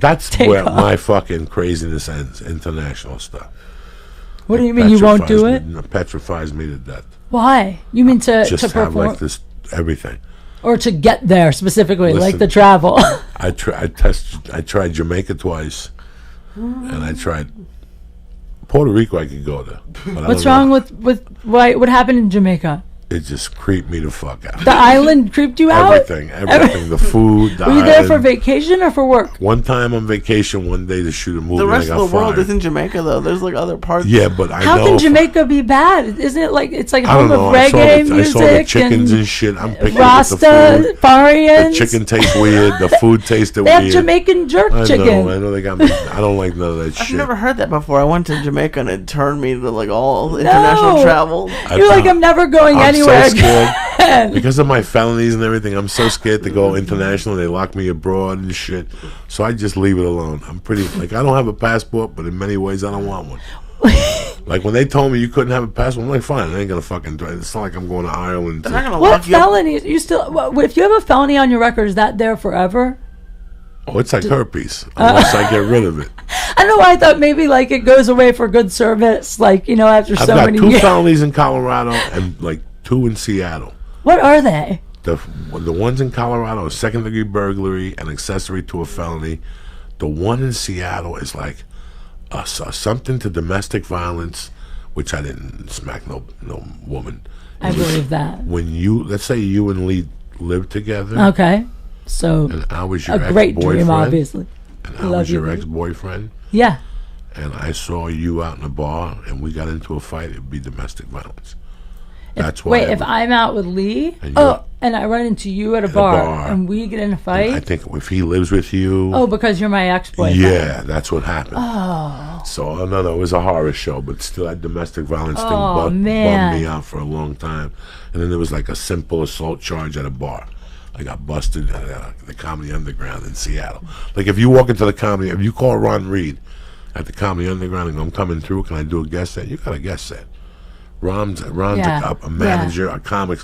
That's where my fucking craziness ends. International stuff. What do you mean you won't do it? It petrifies me to death. Why? You mean to just perform? have like this everything. Or to get there specifically, Listen, like the travel. I tried Jamaica twice, and I tried Puerto Rico. I could go there. What's wrong with what happened in Jamaica? It just creeped me the fuck out. The island creeped you out? Everything. The food, the Were you island. there for vacation or for work? One time on vacation, one day to shoot a movie. The rest of the world is isn't Jamaica, though. There's like other parts. Yeah, but I know. How can Jamaica be bad? Isn't it like it's like I don't home know. of reggae music? I saw the chickens and shit. I'm picking Rasta, with the food. Farians. The chicken tastes weird. The food tasted they weird. have Jamaican jerk chicken. I know they got me. I don't like none of that shit. I've never heard that before. I went to Jamaica and it turned me to like all international travel. You're like, I'm never going anywhere again. Because of my felonies and everything, I'm so scared to go international. They lock me abroad and shit. So I just leave it alone. I'm pretty, like, I don't have a passport, but in many ways I don't want one. Like when they told me you couldn't have a passport, I'm like, fine, I ain't gonna fucking do it. It's not like I'm going to Ireland. What felony? You still? If you have a felony on your record, is that there forever? Oh, it's like herpes, unless I get rid of it. I don't know why I thought maybe like it goes away for good service, like, you know, after so many years. I've got 2 felonies in Colorado and like 2 in Seattle. What are they? The ones in Colorado are second-degree burglary and accessory to a felony. The one in Seattle is like something to domestic violence, which I didn't smack no woman. I believe that. When let's say you and Lee lived together. Okay. So and I was your a great dream, obviously. And I was your ex-boyfriend. Yeah. And I saw you out in a bar and we got into a fight, it would be domestic violence. That's why. Wait, if I'm out with Lee, and I run into you at a bar, and we get in a fight. I think if he lives with you. Oh, because you're my ex-boyfriend. Yeah, that's what happened. Oh. So no, it was a horror show, but still, that domestic violence thing bummed me out for a long time. And then there was like a simple assault charge at a bar. I got busted at the Comedy Underground in Seattle. Like if you walk into the comedy, if you call Ron Reed at the Comedy Underground and go, I'm coming through, can I do a guest set? You got a guest set. Ron's a manager, a comic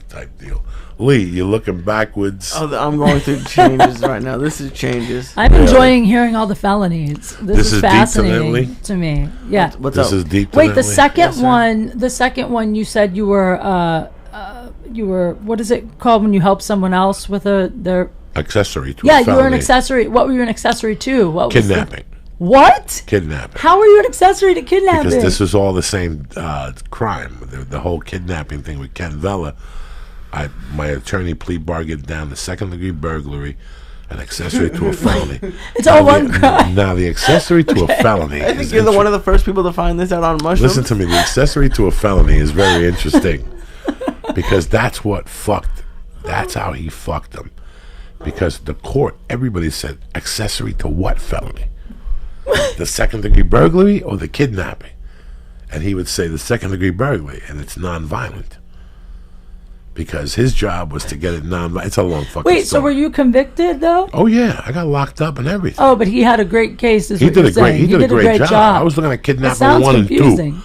type deal. Lee, you're looking backwards. Oh, I'm going through changes right now. This is changes. I'm enjoying hearing all the felonies. This is fascinating to me. Yeah. What's this up? is deep. Wait, the second one. The second one. You said you were. What is it called when you help someone else with their accessory to? Yeah, you were an accessory. What were you an accessory to? What kidnapping. What? Kidnapping. How are you an accessory to kidnapping? Because this was all the same crime. The whole kidnapping thing with Ken Vella. My attorney plea bargained down to second-degree burglary and accessory to a felony. It's all one crime. Now, the accessory to a felony. I think you're one of the first people to find this out on Mushrooms. Listen to me. The accessory to a felony is very interesting because that's how he fucked them. Because the court, everybody said, accessory to what felony? The second-degree burglary or the kidnapping? And he would say the second-degree burglary, and it's non-violent. Because his job was to get it non-violent. It's a long fucking story. So were you convicted, though? Oh, yeah. I got locked up and everything. Oh, but he had a great case, He did a great job. I was looking at kidnapping 1 and 2.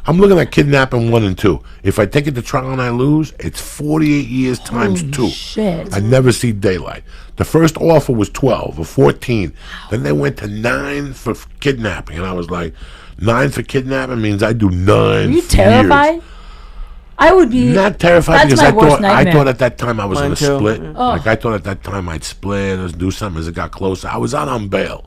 I'm looking at kidnapping 1 and 2. If I take it to trial and I lose, it's 48 years times 2. Shit. I never see daylight. The first offer was 12 or 14. Then they went to 9 for kidnapping. And I was like, 9 for kidnapping means I do 9 Are you years. terrified? I would be. Not terrified because I thought at that time I was going to split. Oh. Like I thought at that time I'd split or do something as it got closer. I was out on bail.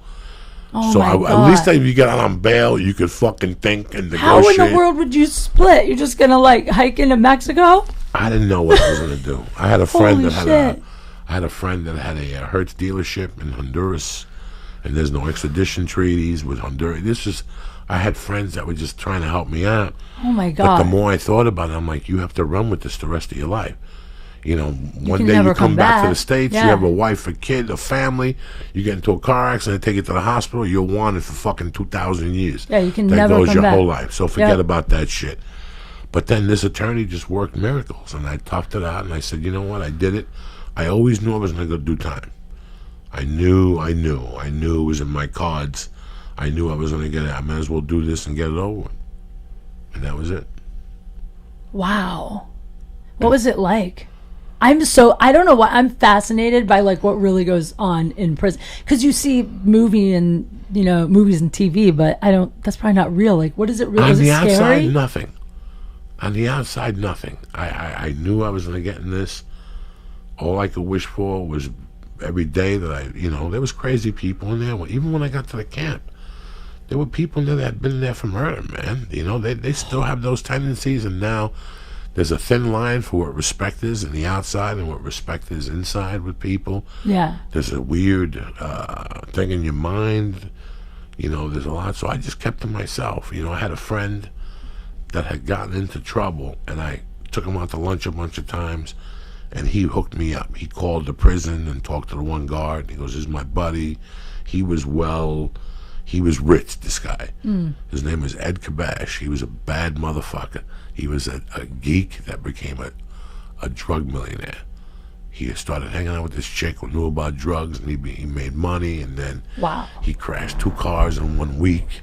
Oh so my God. at least if you get out on bail, you could fucking think and negotiate. How in the world would you split? You're just going to like hike into Mexico? I didn't know what I was going to do. I had a friend that had a Hertz dealership in Honduras, and there's no extradition treaties with Honduras. I had friends that were just trying to help me out. Oh my God. But the more I thought about it, I'm like, you have to run with this the rest of your life. You know, one day you never come back to the States, Yeah. you have a wife, a kid, a family, you get into a car accident, take it to the hospital, you're wanted for fucking 2,000 years. Yeah, you can that never goes come your back. whole life. So forget about that shit. But then this attorney just worked miracles, and I toughed it out, and I said, you know what, I did it. I always knew I was going to go do time. I knew it was in my cards. I knew I was going to get it. I might as well do this and get it over with. And that was it. Wow. What was it like? I don't know why I'm fascinated by like what really goes on in prison, because you see movies and TV, but that's probably not real. Like, what is it really? On the scary? outside, nothing. On the outside, nothing. I knew I was going to get in this. All I could wish for was every day that there was crazy people in there. Even when I got to the camp, there were people in there that had been there for murder, man. They still have those tendencies, and now there's a thin line for what respect is in the outside and what respect is inside with people. Yeah. There's a weird thing in your mind. There's a lot. So I just kept to myself. I had a friend that had gotten into trouble, and I took him out to lunch a bunch of times, and he hooked me up. He called the prison and talked to the one guard. He goes, "This is my buddy. He was rich, this guy. His name was Ed Kabash. He was a bad motherfucker. He was a geek that became a drug millionaire. He started hanging out with this chick who knew about drugs, and he made money, and then he crashed 2 cars in 1 week.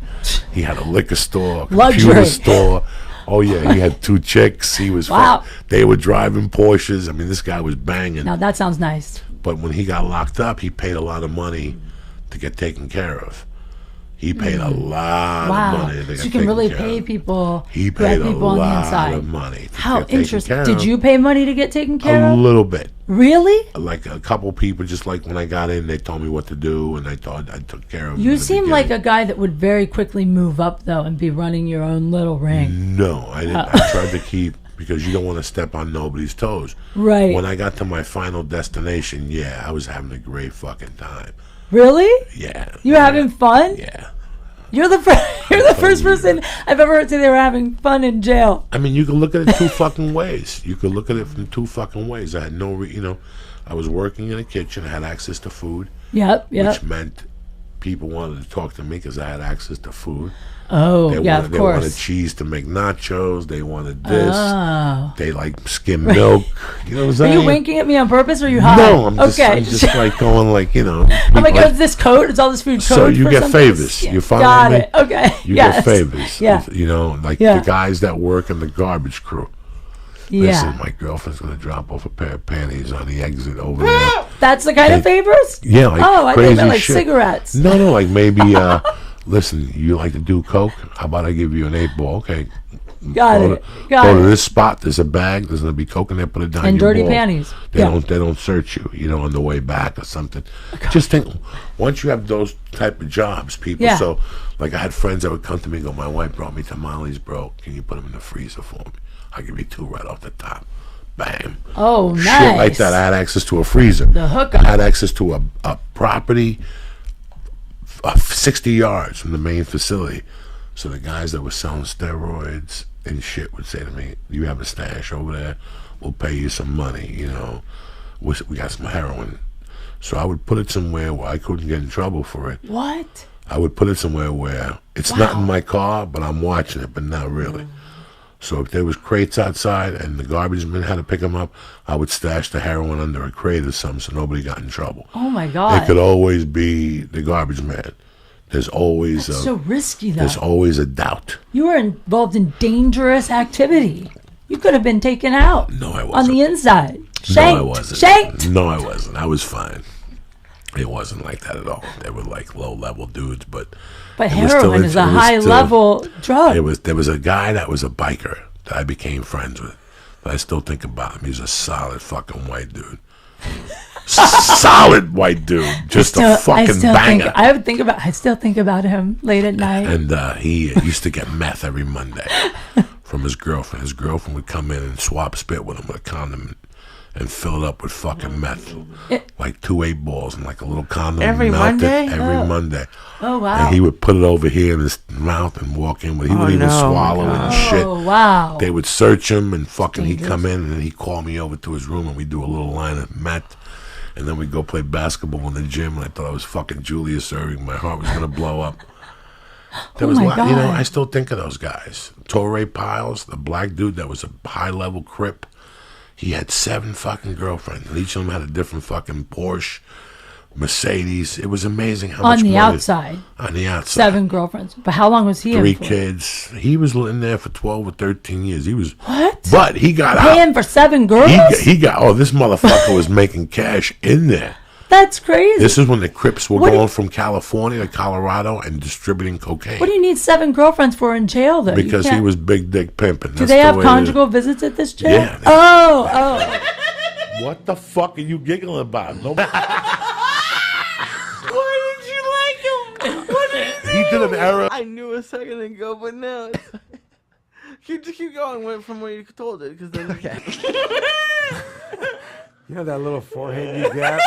He had a liquor store, a computer store. Oh, yeah, he had 2 chicks. He was they were driving Porsches. I mean, this guy was banging. Now, that sounds nice. But when he got locked up, he paid a lot of money to get taken care of. He paid a lot of money. So you can really pay people. He paid a lot lot of money. How interesting. Did you pay money to get taken care of? A little bit. Really? Like a couple people, just like when I got in, they told me what to do, and I thought I took care of them. You seem like a guy that would very quickly move up, though, and be running your own little ring. No, I didn't. I tried to keep, because you don't want to step on nobody's toes. Right. When I got to my final destination, I was having a great fucking time. Really? Yeah. You were having fun? Yeah. You're the first person I've ever heard say they were having fun in jail. I mean, you can look at it 2 fucking ways. You could look at it from 2 fucking ways. I had I was working in a kitchen. I had access to food. Yep. Which meant people wanted to talk to me because I had access to food. Oh, of course. They wanted cheese to make nachos. They wanted this. Oh. They like skim milk. You know what I'm saying? Are you winking at me on purpose, or are you high? No, I'm just like going like, I'm like, is this code? Is all this food code? So you get favors. You follow me? Got it. Okay. You get favors. Yeah. The guys that work in the garbage crew. Listen, my girlfriend's going to drop off a pair of panties on the exit over there. That's the kind of favors? Yeah, like crazy I think like shit. Cigarettes. No, like maybe, listen, you like to do coke? How about I give you an 8-ball? Okay. Got it. Go to this spot. There's a bag. There's going to be coke in there. Put it down and your dirty ball. Panties. They don't search you, on the way back or something. Just think, once you have those type of jobs, people. So, like, I had friends that would come to me and go, "My wife brought me tamales, bro. Can you put them in the freezer for me? I'll give you 2 right off the top." Bam. Oh, nice. Shit like that. I had access to a freezer. The hookup. I had access to a property 60 yards from the main facility. So the guys that were selling steroids and shit would say to me, "You have a stash over there? We'll pay you some money, We got some heroin." So I would put it somewhere where I couldn't get in trouble for it. What? I would put it somewhere where it's not in my car, but I'm watching it, but not really. So if there was crates outside and the garbage men had to pick them up, I would stash the heroin under a crate or something so nobody got in trouble. Oh, my God. It could always be the garbage man. There's always That's so risky, though. There's always a doubt. You were involved in dangerous activity. You could have been taken out. No, I wasn't. On the inside. Shanked. No, I wasn't. Shanked. No, I wasn't. I was fine. It wasn't like that at all. They were like low-level dudes, but heroin is a high-level drug. There was a guy that was a biker that I became friends with. But I still think about him. He's a solid fucking white dude. Solid white dude. Just a fucking banger. I still think about him late at night. And he used to get meth every Monday from his girlfriend. His girlfriend would come in and swap spit with him with a condom and fill it up with fucking meth. Like 2 8-balls and like a little condom. Every Monday? Every Monday. Oh, wow. And he would put it over here in his mouth and walk in with it. He would even swallow it and shit. Oh, wow. They would search him and fucking he'd come in and then he'd call me over to his room and we'd do a little line of meth. And then we'd go play basketball in the gym and I thought I was fucking Julius Erving. My heart was going to blow up. There was a lot, I still think of those guys. Torrey Piles, the black dude that was a high-level crip. He had 7 fucking girlfriends, and each of them had a different fucking Porsche Mercedes. It was amazing how On much the money. outside. On the outside. 7 girlfriends. But how long was he in 3 for? kids. He was in there for 12 or 13 years. He was. What? But he got Paying out. for 7 girls? He got. Oh, this motherfucker was making cash in there. That's crazy. This is when the Crips were What do going you- from California to Colorado and distributing cocaine. What do you need 7 girlfriends for in jail, though? You Because he can't- was big dick pimping. Do they have conjugal visits at this jail? Yeah. Oh. What the fuck are you giggling about? No. Why did you like him? What did He did an error. I knew a second ago, but now keep going from where you told it, because then You know that little forehead you got?